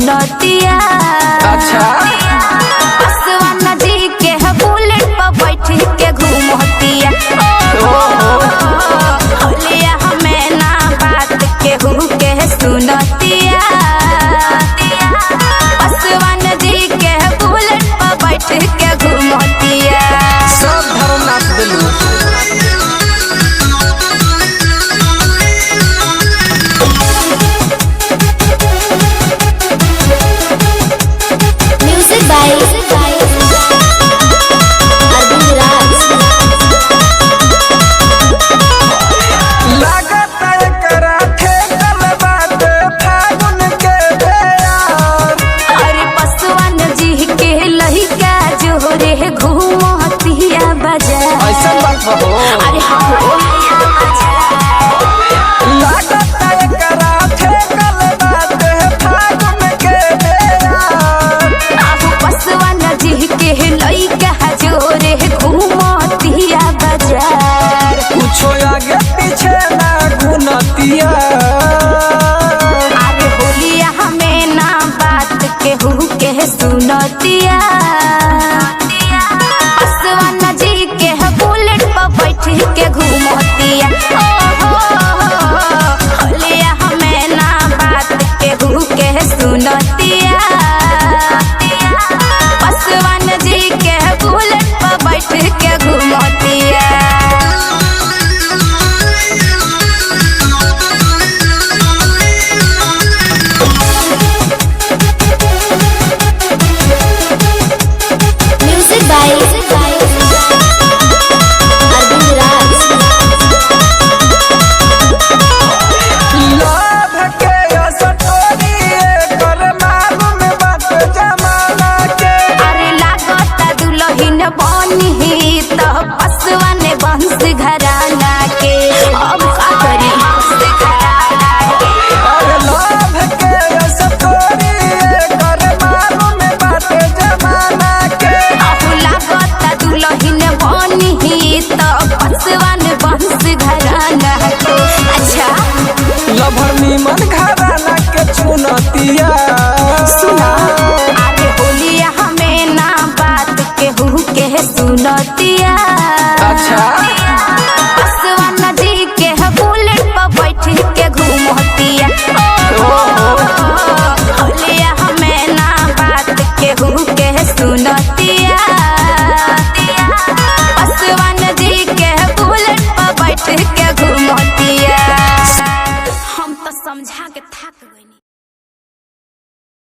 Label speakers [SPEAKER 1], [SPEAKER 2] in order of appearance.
[SPEAKER 1] सुनतिया।
[SPEAKER 2] अच्छा
[SPEAKER 1] पासवान जी के बुलेट पर बैठ के घूमतिया। होलिया हमें ना बात केहू के सुनतिया। पासवान जी के बुलेट पर बैठ के घूमतिया।
[SPEAKER 2] सब धर्म नाच दिलू।
[SPEAKER 1] अरे पसवान जी के लइका जोरे घूमतिया बाजार।
[SPEAKER 2] कुछो आगे पीछे ना घुनतिया।
[SPEAKER 1] अरे होलिया हमें ना बात केहू के सुनती।